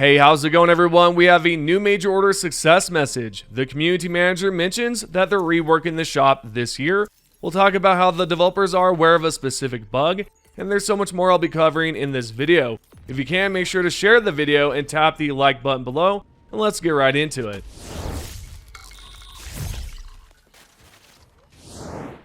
Hey, how's it going everyone? We have a new major order success message. The community manager mentions that they're reworking the shop this year. We'll talk about how the developers are aware of a specific bug, and there's so much more I'll be covering in this video. If you can, make sure to share the video and tap the like button below, and let's get right into it.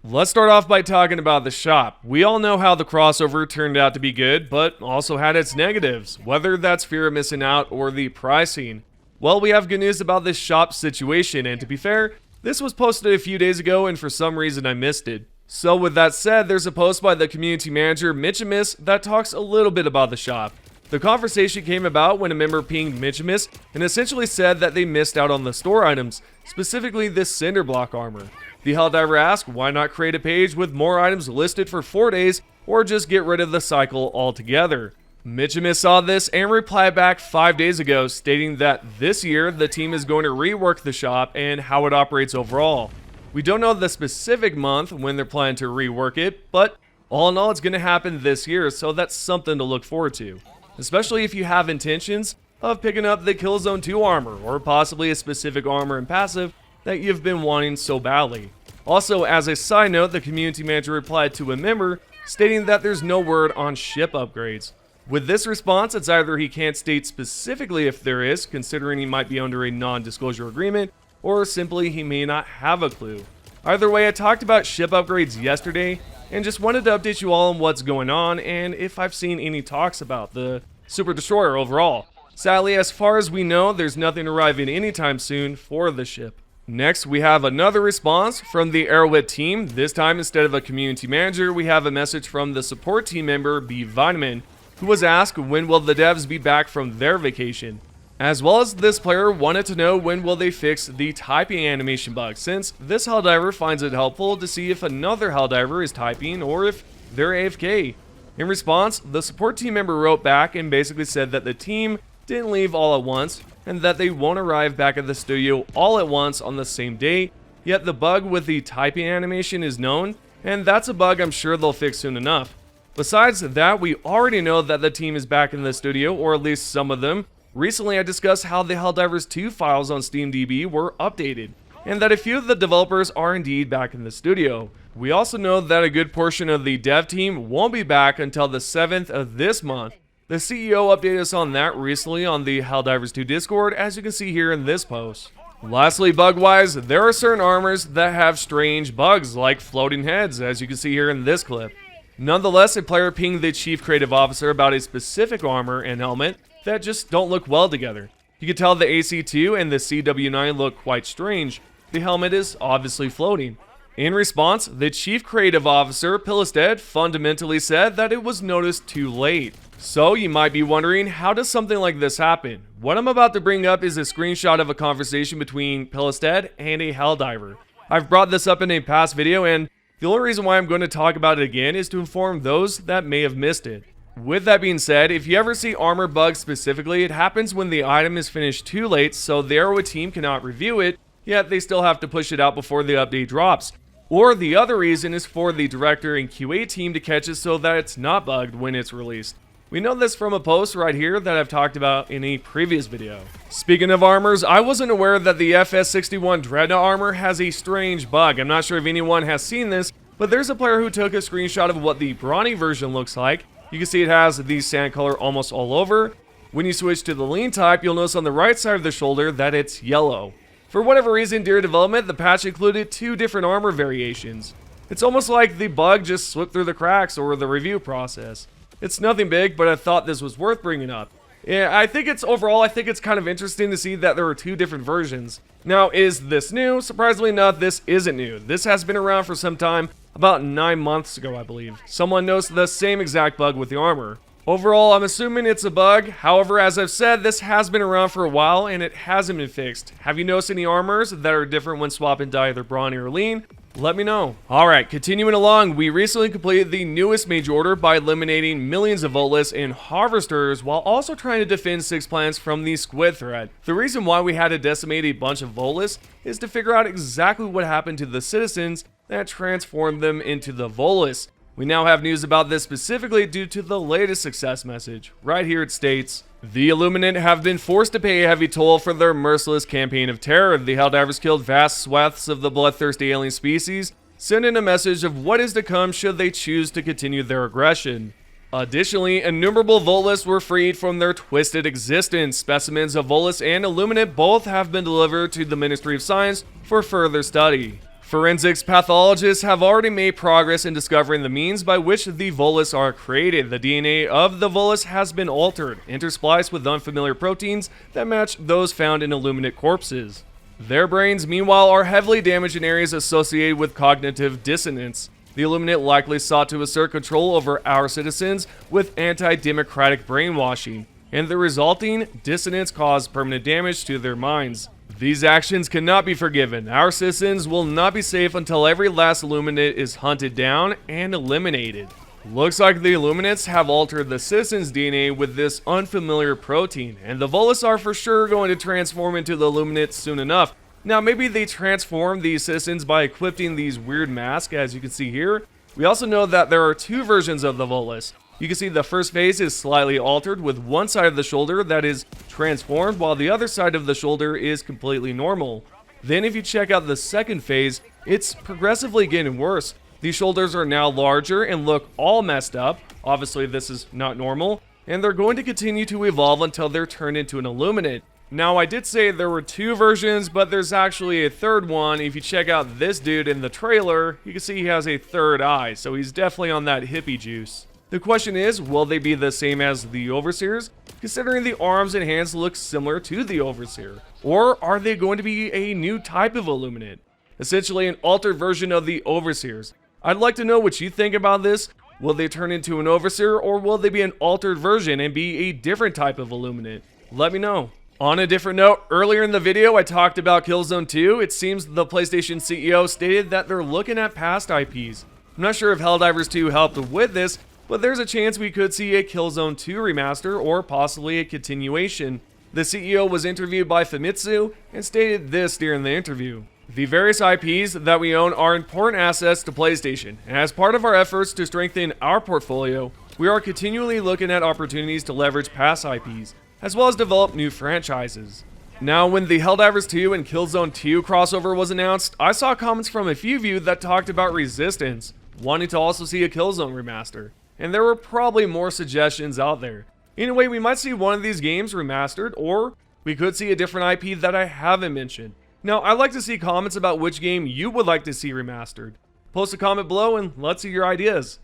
Let's start off by talking about the shop. We all know how the crossover turned out to be good, but also had its negatives, whether that's fear of missing out or the pricing. Well, we have good news about this shop situation, and to be fair, this was posted a few days ago and for some reason I missed it. So with that said, there's a post by the community manager Mitchimus that talks a little bit about the shop. The conversation came about when a member pinged Mitchimus and essentially said that they missed out on the store items, specifically this cinder block armor. The Helldiver asked why not create a page with more items listed for 4 days or just get rid of the cycle altogether. Mitchimus saw this and replied back 5 days ago stating that this year the team is going to rework the shop and how it operates overall. We don't know the specific month when they're planning to rework it, but all in all it's going to happen this year, so that's something to look forward to. Especially if you have intentions of picking up the Killzone 2 armor or possibly a specific armor and passive that you've been wanting so badly. Also, as a side note, the community manager replied to a member stating that there's no word on ship upgrades. With this response, it's either he can't state specifically if there is, considering he might be under a non-disclosure agreement, or simply he may not have a clue. Either way, I talked about ship upgrades yesterday and just wanted to update you all on what's going on and if I've seen any talks about the Super Destroyer overall. Sadly, as far as we know, there's nothing arriving anytime soon for the ship. Next, we have another response from the Arrowhead team. This time, instead of a community manager, we have a message from the support team member, B Vitamin, who was asked when will the devs be back from their vacation. As well as this player wanted to know when will they fix the typing animation bug, since this Helldiver finds it helpful to see if another Helldiver is typing or if they're AFK. In response, the support team member wrote back and basically said that the team didn't leave all at once, and that they won't arrive back at the studio all at once on the same day, yet the bug with the typing animation is known, and that's a bug I'm sure they'll fix soon enough. Besides that, we already know that the team is back in the studio, or at least some of them. Recently I discussed how the Helldivers 2 files on SteamDB were updated, and that a few of the developers are indeed back in the studio. We also know that a good portion of the dev team won't be back until the 7th of this month. The CEO updated us on that recently on the Helldivers 2 Discord, as you can see here in this post. Lastly, bug-wise, there are certain armors that have strange bugs, like floating heads, as you can see here in this clip. Nonetheless, a player pinged the chief creative officer about a specific armor and helmet that just don't look well together. You can tell the AC2 and the CW9 look quite strange. The helmet is obviously floating. In response, the chief creative officer, Pillisted, fundamentally said that it was noticed too late. So you might be wondering, how does something like this happen? What I'm about to bring up is a screenshot of a conversation between Pillisted and a Helldiver. I've brought this up in a past video, and the only reason why I'm going to talk about it again is to inform those that may have missed it. With that being said, if you ever see armor bugs specifically, it happens when the item is finished too late, so the Arrowhead team cannot review it, yet they still have to push it out before the update drops. Or the other reason is for the director and QA team to catch it so that it's not bugged when it's released. We know this from a post right here that I've talked about in a previous video. Speaking of armors, I wasn't aware that the FS61 Dreadnought armor has a strange bug. I'm not sure if anyone has seen this, but there's a player who took a screenshot of what the brawny version looks like. You can see it has the sand color almost all over. When you switch to the lean type, you'll notice on the right side of the shoulder that it's yellow. For whatever reason, during development, the patch included 2 different armor variations. It's almost like the bug just slipped through the cracks or the review process. It's nothing big, but I thought this was worth bringing up. Yeah, I think it's kind of interesting to see that there are 2 different versions. Now, is this new? Surprisingly enough, this isn't new. This has been around for some time, about 9 months ago, I believe. Someone noticed the same exact bug with the armor. Overall, I'm assuming it's a bug. However, as I've said, this has been around for a while and it hasn't been fixed. Have you noticed any armors that are different when swapping to either brawny or lean? Let me know. Alright, continuing along, we recently completed the newest major order by eliminating millions of voltless and harvesters while also trying to defend 6 planets from the squid threat. The reason why we had to decimate a bunch of voltless is to figure out exactly what happened to the citizens that transformed them into the voltless. We now have news about this specifically due to the latest success message. Right here it states, The Illuminate have been forced to pay a heavy toll for their merciless campaign of terror. The Helldivers killed vast swaths of the bloodthirsty alien species, sending a message of what is to come should they choose to continue their aggression. Additionally, innumerable Volus were freed from their twisted existence. Specimens of Volus and Illuminate both have been delivered to the Ministry of Science for further study. Forensics pathologists have already made progress in discovering the means by which the Volus are created. The DNA of the Volus has been altered, interspliced with unfamiliar proteins that match those found in Illuminate corpses. Their brains, meanwhile, are heavily damaged in areas associated with cognitive dissonance. The Illuminate likely sought to assert control over our citizens with anti-democratic brainwashing, and the resulting dissonance caused permanent damage to their minds. These actions cannot be forgiven. Our citizens will not be safe until every last Illuminate is hunted down and eliminated. Looks like the Illuminates have altered the citizens' DNA with this unfamiliar protein, and the Volus are for sure going to transform into the Illuminates soon enough. Now, maybe they transform these citizens by equipping these weird masks, as you can see here. We also know that there are two versions of the Volus. You can see the first phase is slightly altered, with one side of the shoulder that is transformed while the other side of the shoulder is completely normal. Then if you check out the second phase, it's progressively getting worse. These shoulders are now larger and look all messed up. Obviously this is not normal, and they're going to continue to evolve until they're turned into an Illuminate. Now, I did say there were two versions, but there's actually a third one. If you check out this dude in the trailer, you can see he has a third eye, so he's definitely on that hippie juice. The question is, will they be the same as the Overseers, considering the arms and hands look similar to the Overseer? Or are they going to be a new type of Illuminate? Essentially an altered version of the Overseers. I'd like to know what you think about this. Will they turn into an Overseer, or will they be an altered version and be a different type of Illuminate? Let me know. On a different note, earlier in the video I talked about Killzone 2. It seems the PlayStation CEO stated that they're looking at past IPs. I'm not sure if Helldivers 2 helped with this, but there's a chance we could see a Killzone 2 remaster or possibly a continuation. The CEO was interviewed by Famitsu and stated this during the interview. The various IPs that we own are important assets to PlayStation, and as part of our efforts to strengthen our portfolio, we are continually looking at opportunities to leverage past IPs, as well as develop new franchises. Now, when the Helldivers 2 and Killzone 2 crossover was announced, I saw comments from a few of you that talked about Resistance, wanting to also see a Killzone remaster. And there were probably more suggestions out there. Anyway, we might see one of these games remastered, or we could see a different IP that I haven't mentioned. Now, I'd like to see comments about which game you would like to see remastered. Post a comment below and let's hear your ideas.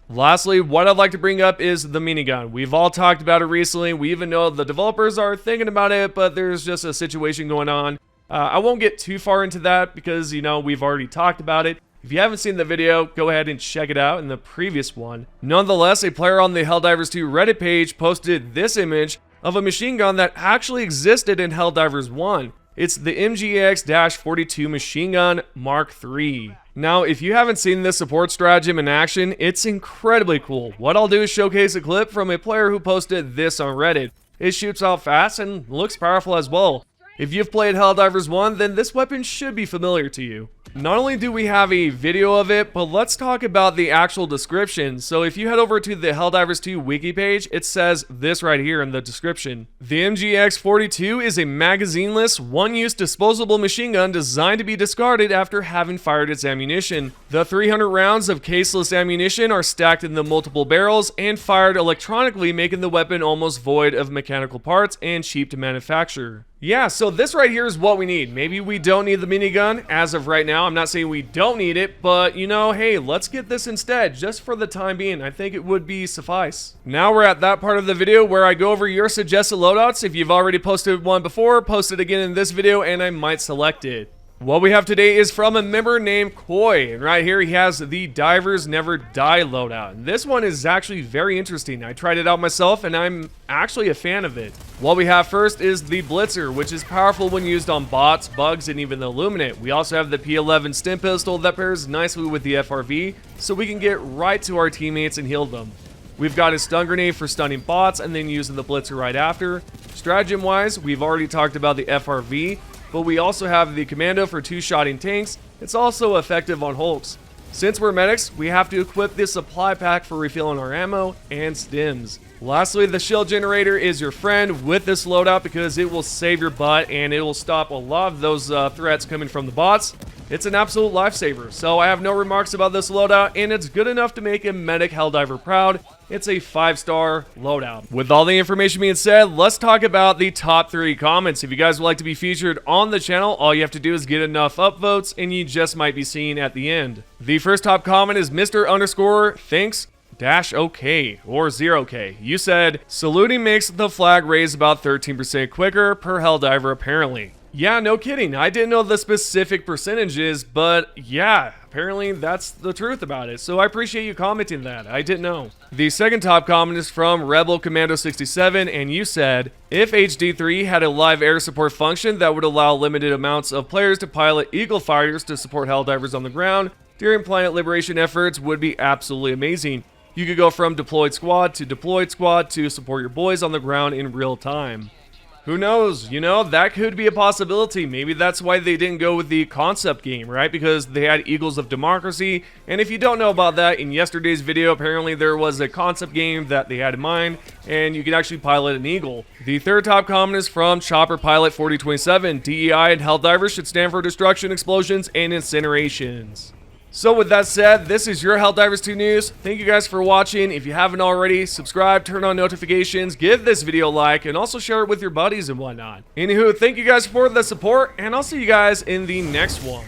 Lastly, what I'd like to bring up is the minigun. We've all talked about it recently. We even know the developers are thinking about it, but there's just a situation going on. I won't get too far into that because, we've already talked about it. If you haven't seen the video, go ahead and check it out in the previous one. Nonetheless, a player on the Helldivers 2 Reddit page posted this image of a machine gun that actually existed in Helldivers 1. It's the MGX-42 machine gun Mark III. Now, if you haven't seen this support stratagem in action, it's incredibly cool. What I'll do is showcase a clip from a player who posted this on Reddit. It shoots out fast and looks powerful as well. If you've played Helldivers 1, then this weapon should be familiar to you. Not only do we have a video of it, but let's talk about the actual description. So if you head over to the Helldivers 2 wiki page, it says this right here in the description. The MGX-42 is a magazineless, one-use disposable machine gun designed to be discarded after having fired its ammunition. The 300 rounds of caseless ammunition are stacked in the multiple barrels and fired electronically, making the weapon almost void of mechanical parts and cheap to manufacture. Yeah, so this right here is what we need. Maybe we don't need the minigun as of right now. I'm not saying we don't need it, but hey, let's get this instead, just for the time being. I think it would be suffice. Now we're at that part of the video where I go over your suggested loadouts. If you've already posted one before, post it again in this video and I might select it. What we have today is from a member named Koi, and right here he has the Divers Never Die loadout. And this one is actually very interesting. I tried it out myself and I'm actually a fan of it. What we have first is the Blitzer, which is powerful when used on bots, bugs, and even the Illuminate. We also have the P11 stim pistol that pairs nicely with the FRV, so we can get right to our teammates and heal them. We've got a stun grenade for stunning bots and then using the Blitzer right after. Stratagem wise, we've already talked about the FRV, but we also have the Commando for two-shotting tanks. It's also effective on Hulks. Since we're medics, we have to equip this supply pack for refilling our ammo and stims. Lastly, the shield generator is your friend with this loadout because it will save your butt and it will stop a lot of those threats coming from the bots. It's an absolute lifesaver, so I have no remarks about this loadout, and it's good enough to make a medic Helldiver proud. It's a 5-star loadout. With all the information being said, let's talk about the top 3 comments. If you guys would like to be featured on the channel, all you have to do is get enough upvotes, and you just might be seen at the end. The first top comment is Mr_thinks -OK or 0K. You said, saluting makes the flag raise about 13% quicker per Helldiver apparently. Yeah, no kidding. I didn't know the specific percentages, but yeah, apparently that's the truth about it. So I appreciate you commenting that. I didn't know. The second top comment is from Rebel Commando 67, and you said, if HD3 had a live air support function that would allow limited amounts of players to pilot Eagle fighters to support Helldivers on the ground during planet liberation efforts would be absolutely amazing. You could go from deployed squad to support your boys on the ground in real time. Who knows, you know, that could be a possibility. Maybe that's why they didn't go with the concept game, right? Because they had Eagles of Democracy, and if you don't know about that, in yesterday's video, apparently there was a concept game that they had in mind, and you could actually pilot an Eagle. The third top comment is from Chopper Pilot 4027. DEI and Helldivers should stand for destruction, explosions, and incinerations. So with that said, this is your Helldivers 2 news. Thank you guys for watching. If you haven't already, subscribe, turn on notifications, give this video a like, and also share it with your buddies and whatnot. Anywho, thank you guys for the support, and I'll see you guys in the next one.